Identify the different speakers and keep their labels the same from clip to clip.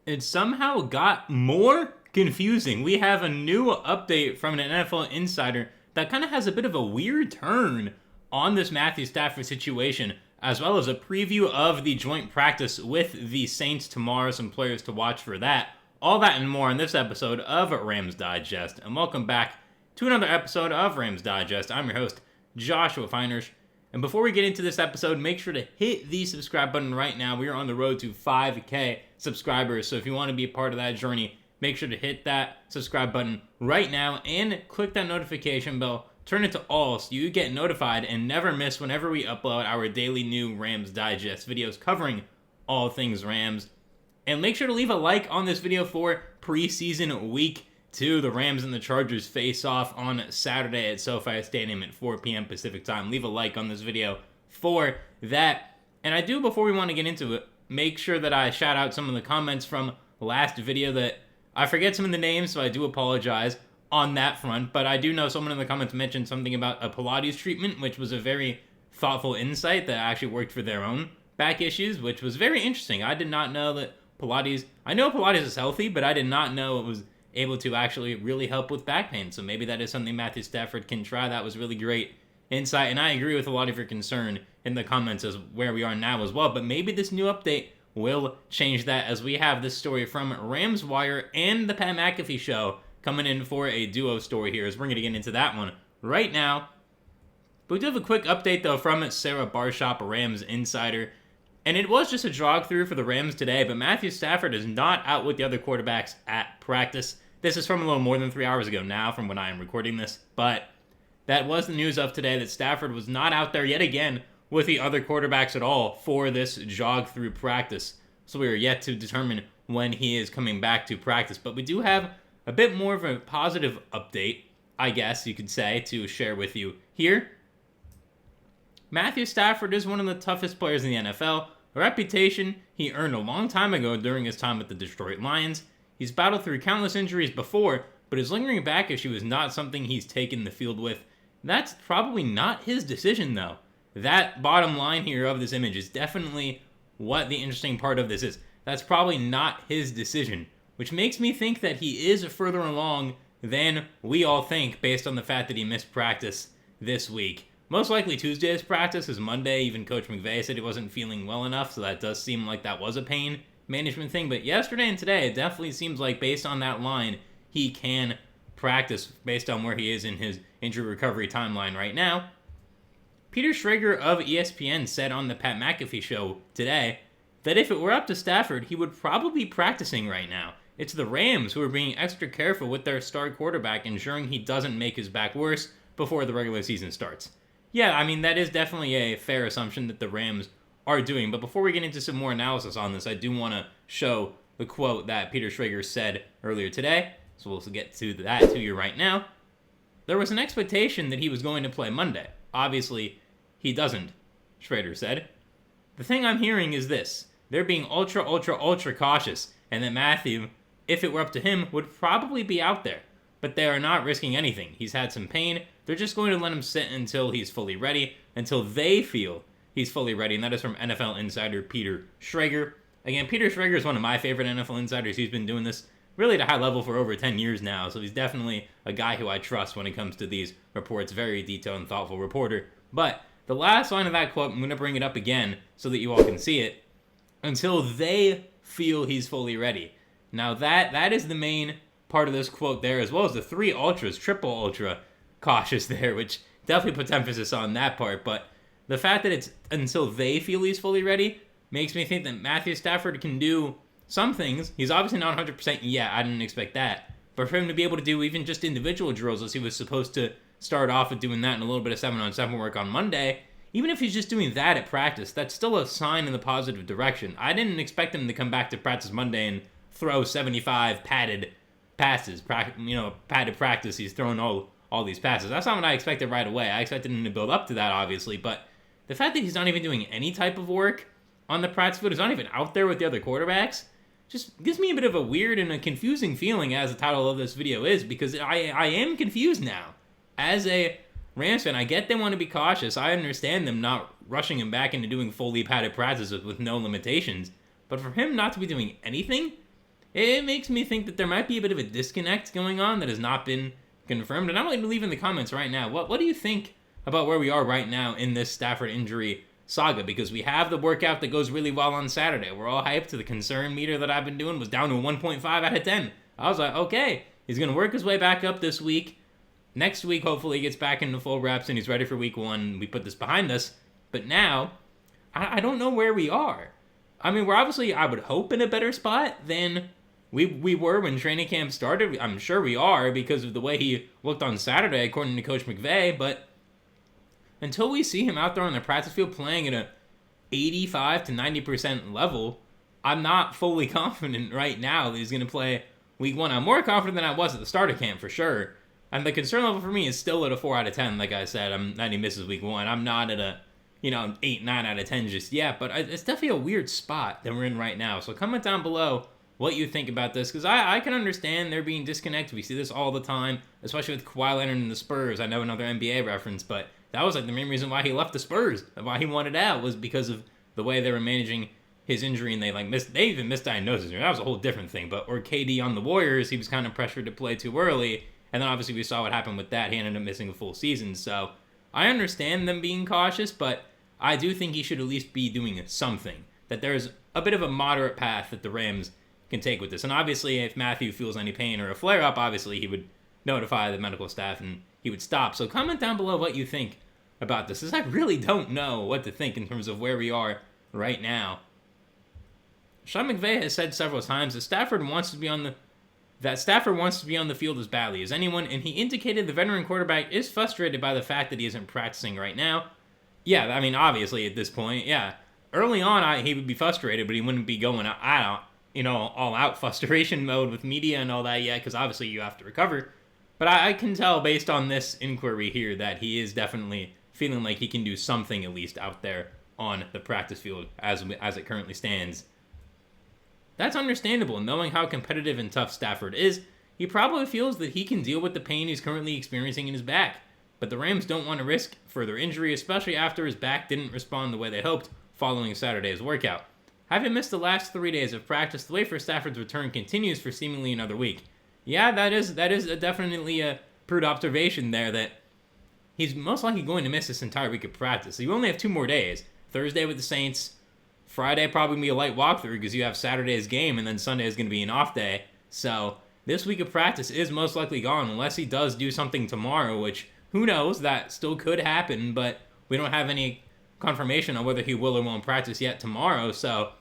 Speaker 1: it somehow got more confusing. We have a new update from an NFL insider that kind of has a bit of a weird turn on this Matthew Stafford situation, as well as a preview of the joint practice with the Saints tomorrow, some players to watch for that. All that and more in this episode of Rams Digest, and welcome back to another episode of Rams Digest. I'm your host, Joshua Finehirsh. And before we get into this episode, make sure to hit the subscribe button right now. We are on the road to 5K subscribers, so if you want to be a part of that journey, make sure to hit that subscribe button right now and click that notification bell. Turn it to all so you get notified and never miss whenever we upload our daily new Rams Digest videos covering all things Rams. And make sure to leave a like on this video for preseason week 2. The Rams and the Chargers face off on Saturday at SoFi Stadium at 4 p.m. Pacific time. Leave a like on this video for that. And I do, before we want to get into it, make sure that I shout out some of the comments from last video that I forget some of the names, so I do apologize on that front. But I do know someone in the comments mentioned something about a Pilates treatment, which was a very thoughtful insight that actually worked for their own back issues, which was very interesting. I did not know that Pilates, I know Pilates is healthy, but I did not know it was able to actually really help with back pain. So maybe that is something Matthew Stafford can try. That was really great insight, and I agree with a lot of your concern in the comments as where we are now as well. But maybe this new update will change that, as we have this story from Rams Wire and the Pat McAfee Show coming in for a duo story here, as we're going to get into that one right now. But we do have a quick update, though, from Sarah Barshop, a Rams insider. And it was just a jog through for the Rams today, but Matthew Stafford is not out with the other quarterbacks at practice. This is from a little more than 3 hours ago now from when I am recording this, but that was the news of today, that Stafford was not out there yet again with the other quarterbacks at all for this jog through practice. So we are yet to determine when he is coming back to practice, but we do have a bit more of a positive update, I guess you could say, to share with you here. Matthew Stafford is one of the toughest players in the NFL, a reputation he earned a long time ago during his time with the Detroit Lions. He's battled through countless injuries before, but his lingering back issue is not something he's taken the field with. That's probably not his decision, though. That bottom line here of this image is definitely what the interesting part of this is. That's probably not his decision, which makes me think that he is further along than we all think based on the fact that he missed practice this week. Most likely Tuesday's practice is Monday. Even Coach McVay said he wasn't feeling well enough, so that does seem like that was a pain management thing. But yesterday and today, it definitely seems like, based on that line, he can practice based on where he is in his injury recovery timeline right now. Peter Schrager of ESPN said on the Pat McAfee Show today that if it were up to Stafford, he would probably be practicing right now. It's the Rams who are being extra careful with their star quarterback, ensuring he doesn't make his back worse before the regular season starts. Yeah, I mean, that is definitely a fair assumption that the Rams are doing. But before we get into some more analysis on this, I do want to show the quote that Peter Schrager said earlier today. So we'll get to that to you right now. There was an expectation that he was going to play Monday. Obviously, he doesn't, Schrager said. The thing I'm hearing is this. They're being ultra cautious, and that Matthew, if it were up to him, would probably be out there. But they are not risking anything. He's had some pain. They're just going to let him sit until he's fully ready, until they feel he's fully ready. And that is from NFL insider Peter Schrager. Again, Peter Schrager is one of my favorite NFL insiders. He's been doing this really at a high level for over 10 years now. So he's definitely a guy who I trust when it comes to these reports. Very detailed and thoughtful reporter. But the last line of that quote, I'm going to bring it up again so that you all can see it. Until they feel he's fully ready. Now that is the main part of this quote there, as well as the three ultras, triple ultra cautious there, which definitely puts emphasis on that part. But the fact that it's until they feel he's fully ready makes me think that Matthew Stafford can do some things. He's obviously not 100% yet. I didn't expect that. But for him to be able to do even just individual drills, as he was supposed to start off with doing that and a little bit of 7-on-7 work on Monday, even if he's just doing that at practice, that's still a sign in the positive direction. I didn't expect him to come back to practice Monday and throw 75 padded passes. Padded practice, he's throwing all these passes. That's not what I expected right away. I expected him to build up to that, obviously, but the fact that he's not even doing any type of work on the practice field, he's not even out there with the other quarterbacks, just gives me a bit of a weird and a confusing feeling, as the title of this video is, because I am confused now. As a Rams fan, I get they want to be cautious. I understand them not rushing him back into doing fully padded practices with no limitations, but for him not to be doing anything, it makes me think that there might be a bit of a disconnect going on that has not been confirmed. And I'm going to leave in the comments right now, what do you think about where we are right now in this Stafford injury saga? Because we have the workout that goes really well on Saturday. We're all hyped. The concern meter that I've been doing was down to a 1.5 out of 10. I was like, okay, he's going to work his way back up this week. Next week, hopefully, he gets back into full reps and he's ready for week 1. We put this behind us. But now, I don't know where we are. I mean, we're obviously, I would hope, in a better spot than we were when training camp started. I'm sure we are because of the way he looked on Saturday, according to Coach McVay. But until we see him out there on the practice field playing at a 85 to 90% level, I'm not fully confident right now that he's going to play week 1. I'm more confident than I was at the start of camp, for sure. And the concern level for me is still at a 4 out of 10, like I said. That he misses week 1. I'm not at a 8, 9 out of 10 just yet, but it's definitely a weird spot that we're in right now. So comment down below what you think about this, because I can understand there being disconnect. We see this all the time, especially with Kawhi Leonard and the Spurs. I know another NBA reference, but that was like the main reason why he left the Spurs, why he wanted out, was because of the way they were managing his injury, and they even misdiagnosed him. That was a whole different thing. But or KD on the Warriors, he was kind of pressured to play too early, and then obviously we saw what happened with that. He ended up missing a full season. So I understand them being cautious, but I do think he should at least be doing something. That there's a bit of a moderate path that the Rams can take with this. And obviously, if Matthew feels any pain or a flare-up, obviously he would notify the medical staff and he would stop. So comment down below what you think about this, because I really don't know what to think in terms of where we are right now. Sean McVay has said several times that Stafford wants to be on the field as badly as anyone, and he indicated the veteran quarterback is frustrated by the fact that he isn't practicing right now. Yeah, I mean, obviously at this point, yeah. Early on, he would be frustrated, but he wouldn't be going all-out frustration mode with media and all that yet, because obviously you have to recover. But I can tell based on this inquiry here that he is definitely feeling like he can do something at least out there on the practice field as it currently stands. That's understandable. Knowing how competitive and tough Stafford is, he probably feels that he can deal with the pain he's currently experiencing in his back. But the Rams don't want to risk further injury, especially after his back didn't respond the way they hoped following Saturday's workout. Having missed the last 3 days of practice, the wait for Stafford's return continues for seemingly another week. Yeah, that is definitely a prude observation there, that he's most likely going to miss this entire week of practice. So you only have 2 more days. Thursday with the Saints, Friday probably be a light walkthrough because you have Saturday's game, and then Sunday is going to be an off day. So this week of practice is most likely gone unless he does do something tomorrow, which who knows, that still could happen, but we don't have any confirmation on whether he will or won't practice yet tomorrow, so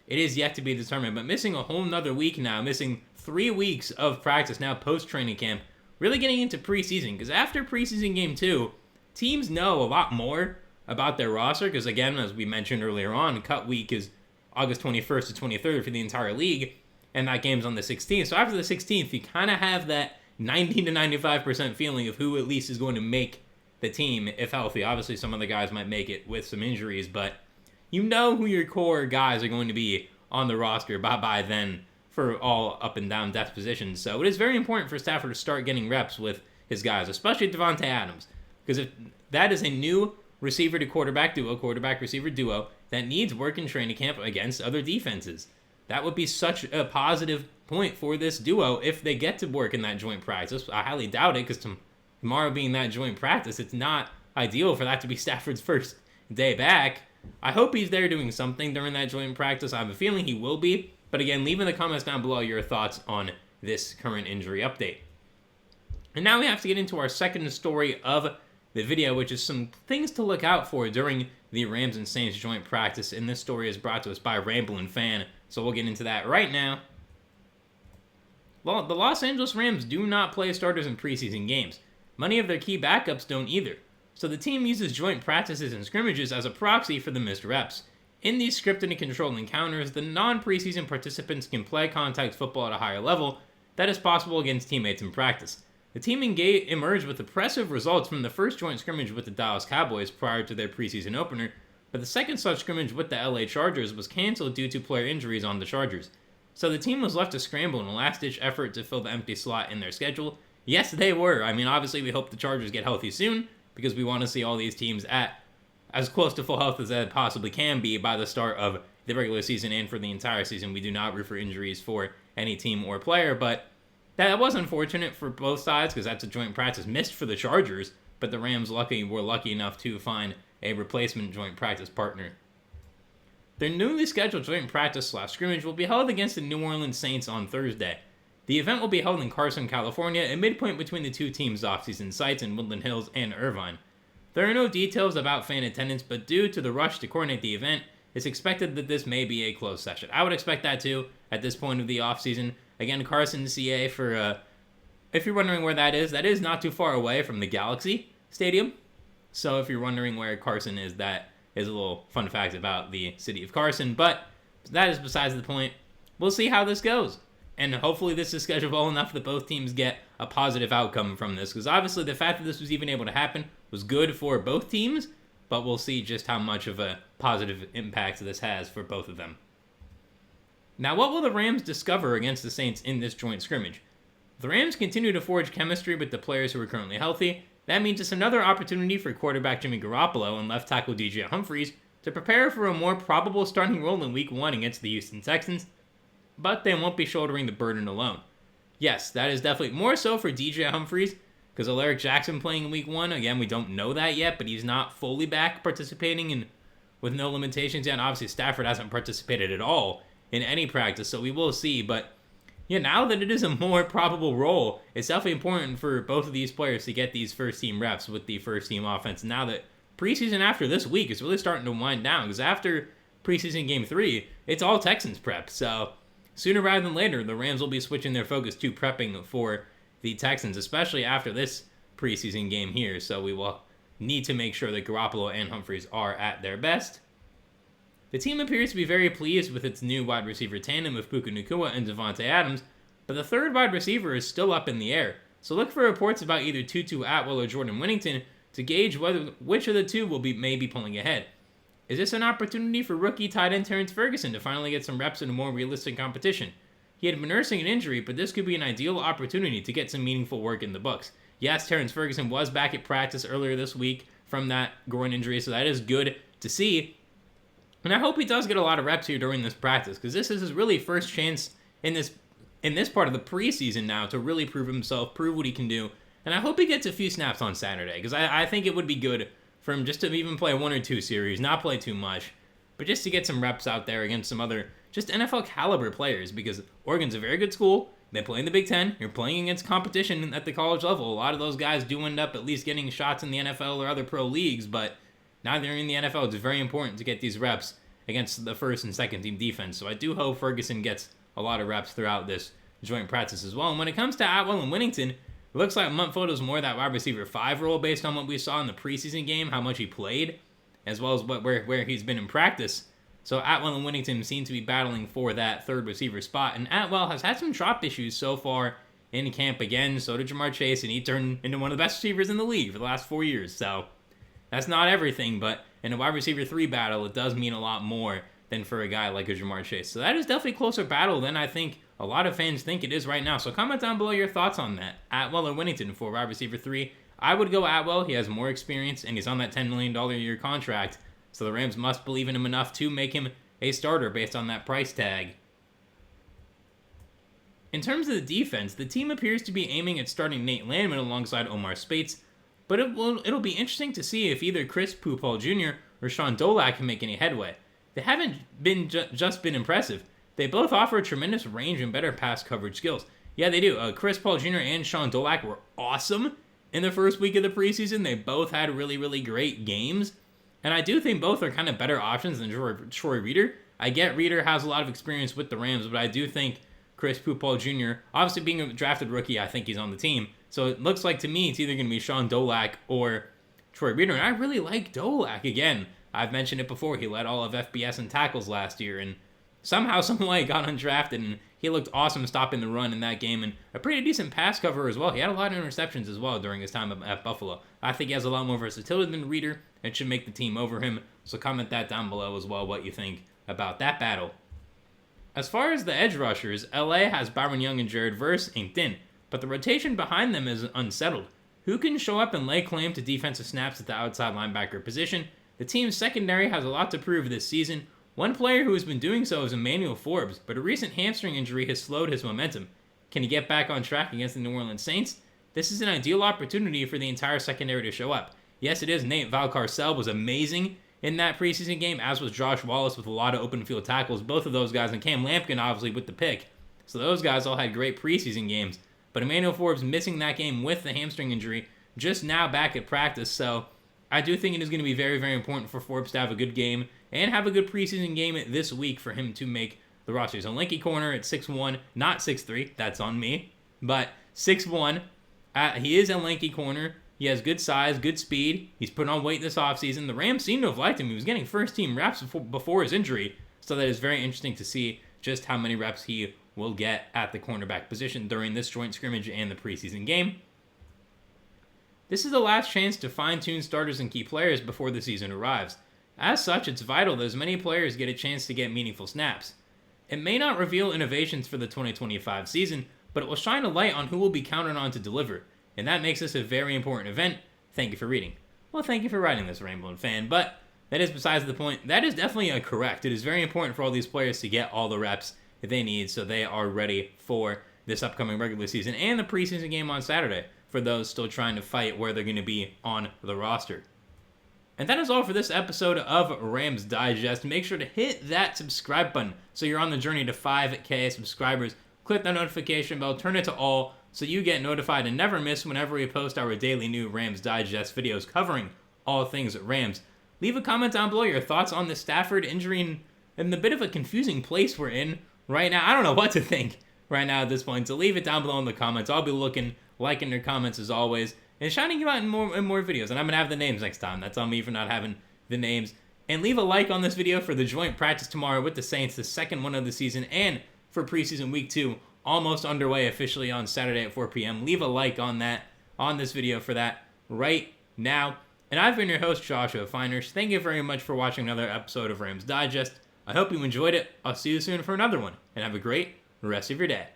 Speaker 1: it is yet to be determined. But missing a whole nother week now, missing 3 weeks of practice now post-training camp, really getting into preseason, because after preseason game 2, teams know a lot more about their roster, because again, as we mentioned earlier on, cut week is August 21st to 23rd for the entire league, and that game's on the 16th. So after the 16th, you kind of have that 90 to 95% feeling of who at least is going to make the team if healthy. Obviously, some of the guys might make it with some injuries, but you know who your core guys are going to be on the roster by then for all up and down depth positions. So it is very important for Stafford to start getting reps with his guys, especially Devontae Adams, because if that is a new receiver to quarterback receiver duo that needs work in training camp against other defenses. That would be such a positive point for this duo if they get to work in that joint practice. I highly doubt it, because tomorrow being that joint practice, it's not ideal for that to be Stafford's first day back. I hope he's there doing something during that joint practice. I have a feeling he will be. But again, leave in the comments down below your thoughts on this current injury update. And now we have to get into our second story of the video, which is some things to look out for during the Rams and Saints joint practice. And this story is brought to us by Ramblin' Fan, so we'll get into that right now. Well, the Los Angeles Rams do not play starters in preseason games. Many of their key backups don't either. So the team uses joint practices and scrimmages as a proxy for the missed reps. In these scripted and controlled encounters, the non-preseason participants can play contact football at a higher level that is possible against teammates in practice. The team emerged with impressive results from the first joint scrimmage with the Dallas Cowboys prior to their preseason opener, but the second such scrimmage with the LA Chargers was canceled due to player injuries on the Chargers. So the team was left to scramble in a last-ditch effort to fill the empty slot in their schedule. Yes, they were. I mean, obviously we hope the Chargers get healthy soon, because we want to see all these teams at as close to full health as they possibly can be by the start of the regular season and for the entire season. We do not root for injuries for any team or player, but that was unfortunate for both sides because that's a joint practice missed for the Chargers, but the Rams were lucky enough to find a replacement joint practice partner. Their newly scheduled joint practice / scrimmage will be held against the New Orleans Saints on Thursday. The event will be held in Carson, California, a midpoint between the two teams' offseason sites in Woodland Hills and Irvine. There are no details about fan attendance, but due to the rush to coordinate the event, it's expected that this may be a closed session. I would expect that too at this point of the offseason. Again, Carson, CA, if you're wondering where that is not too far away from the Galaxy Stadium. So if you're wondering where Carson is, that is a little fun fact about the city of Carson. But that is besides the point. We'll see how this goes. And hopefully this is scheduled well enough that both teams get a positive outcome from this. Because obviously the fact that this was even able to happen was good for both teams. But we'll see just how much of a positive impact this has for both of them. Now, what will the Rams discover against the Saints in this joint scrimmage? The Rams continue to forge chemistry with the players who are currently healthy. That means it's another opportunity for quarterback Jimmy Garoppolo and left tackle DJ Humphries to prepare for a more probable starting role in Week 1 against the Houston Texans, but they won't be shouldering the burden alone. Yes, that is definitely more so for DJ Humphries, because Alaric Jackson playing in Week 1, again, we don't know that yet, but he's not fully back participating and with no limitations yet. And obviously, Stafford hasn't participated at all in any practice, so we will see. But yeah, now that it is a more probable role, it's definitely important for both of these players to get these first-team reps with the first-team offense. Now that preseason after this week is really starting to wind down, because after preseason Game 3, it's all Texans prep. So sooner rather than later, the Rams will be switching their focus to prepping for the Texans, especially after this preseason game here. So we will need to make sure that Garoppolo and Humphries are at their best. The team appears to be very pleased with its new wide receiver tandem of Puka Nacua and Devontae Adams, but the third wide receiver is still up in the air. So look for reports about either Tutu Atwell or Jordan Whittington to gauge which of the two will be maybe pulling ahead. Is this an opportunity for rookie tight end Terrence Ferguson to finally get some reps in a more realistic competition? He had been nursing an injury, but this could be an ideal opportunity to get some meaningful work in the books. Yes, Terrence Ferguson was back at practice earlier this week from that groin injury, so that is good to see. And I hope he does get a lot of reps here during this practice, because this is his really first chance in this part of the preseason now to really prove himself, prove what he can do. And I hope he gets a few snaps on Saturday, because I think it would be good for him just to even play 1 or 2 series, not play too much, but just to get some reps out there against some other just NFL caliber players, because Oregon's a very good school. They play in the Big Ten. You're playing against competition at the college level. A lot of those guys do end up at least getting shots in the NFL or other pro leagues, but now they're in the NFL. It's very important to get these reps against the first and second team defense. So I do hope Ferguson gets a lot of reps throughout this joint practice as well. And when it comes to Atwell and Whittington, it looks like Montfoto's more that wide receiver 5 role based on what we saw in the preseason game, how much he played, as well as where he's been in practice. So Atwell and Whittington seem to be battling for that third receiver spot. And Atwell has had some drop issues so far in camp again. So did Jamar Chase, and he turned into one of the best receivers in the league for the last 4 years. So that's not everything, but in a wide receiver 3 battle, it does mean a lot more than for a guy like a Jamar Chase. So that is definitely a closer battle than I think a lot of fans think it is right now. So comment down below your thoughts on that. Atwell or Whittington for wide receiver 3. I would go Atwell. He has more experience, and he's on that $10 million a year contract. So the Rams must believe in him enough to make him a starter based on that price tag. In terms of the defense, the team appears to be aiming at starting Nate Landman alongside Omar Spates, but it'll be interesting to see if either Chris Paul Jr. or Sean Dolak can make any headway. They haven't been just been impressive. They both offer tremendous range and better pass coverage skills. Yeah, they do. Chris Paul Jr. and Sean Dolak were awesome in the first week of the preseason. They both had really, really great games. And I do think both are kind of better options than Troy Reeder. I get Reeder has a lot of experience with the Rams, but I do think Chris Paul Jr., obviously being a drafted rookie, I think he's on the team. So it looks like to me it's either going to be Sean Dolak or Troy Reeder. And I really like Dolak. Again, I've mentioned it before. He led all of FBS in tackles last year, and somehow, some way got undrafted, and he looked awesome stopping the run in that game, and a pretty decent pass cover as well. He had a lot of interceptions as well during his time at Buffalo. I think he has a lot more versatility than Reeder. It should make the team over him, so comment that down below as well, what you think about that battle. As far as the edge rushers, LA has Byron Young and Jared Verse inked in, but the rotation behind them is unsettled. Who can show up and lay claim to defensive snaps at the outside linebacker position? The team's secondary has a lot to prove this season. One player who has been doing so is Emmanuel Forbes, but a recent hamstring injury has slowed his momentum. Can he get back on track against the New Orleans Saints? This is an ideal opportunity for the entire secondary to show up. Yes, it is. Nate Valcarcel was amazing in that preseason game, as was Josh Wallace with a lot of open field tackles. Both of those guys, and Cam Lampkin obviously with the pick. So those guys all had great preseason games. But Emmanuel Forbes missing that game with the hamstring injury, just now back at practice. So I do think it is going to be very, very important for Forbes to have a good game and have a good preseason game this week for him to make the roster. He's a lanky corner at 6'1", not 6'3", that's on me, but 6'1". He is a lanky corner. He has good size, good speed. He's put on weight this offseason. The Rams seem to have liked him. He was getting first-team reps before his injury, so that is very interesting to see just how many reps he will get at the cornerback position during this joint scrimmage and the preseason game. This is the last chance to fine-tune starters and key players before the season arrives. As such, it's vital that as many players get a chance to get meaningful snaps. It may not reveal innovations for the 2025 season, but it will shine a light on who will be counted on to deliver, and that makes this a very important event. Thank you for reading. Well, thank you for writing this, Rainbow fan, but that is besides the point. That is definitely correct. It is very important for all these players to get all the reps that they need so they are ready for this upcoming regular season and the preseason game on Saturday for those still trying to fight where they're going to be on the roster. And that is all for this episode of Rams Digest. Make sure to hit that subscribe button so you're on the journey to 5K subscribers. Click that notification bell, turn it to all so you get notified and never miss whenever we post our daily new Rams Digest videos covering all things Rams. Leave a comment down below your thoughts on the Stafford injury and the bit of a confusing place we're in right now. I don't know what to think right now at this point, so leave it down below in the comments. I'll be liking your comments as always, and shouting you out in more videos. And I'm going to have the names next time. That's on me for not having the names. And leave a like on this video for the joint practice tomorrow with the Saints, the second one of the season, and for preseason week 2, almost underway officially on Saturday at 4 p.m. Leave a like on this video for that right now. And I've been your host, Joshua Finehirsh. Thank you very much for watching another episode of Rams Digest. I hope you enjoyed it. I'll see you soon for another one, and have a great rest of your day.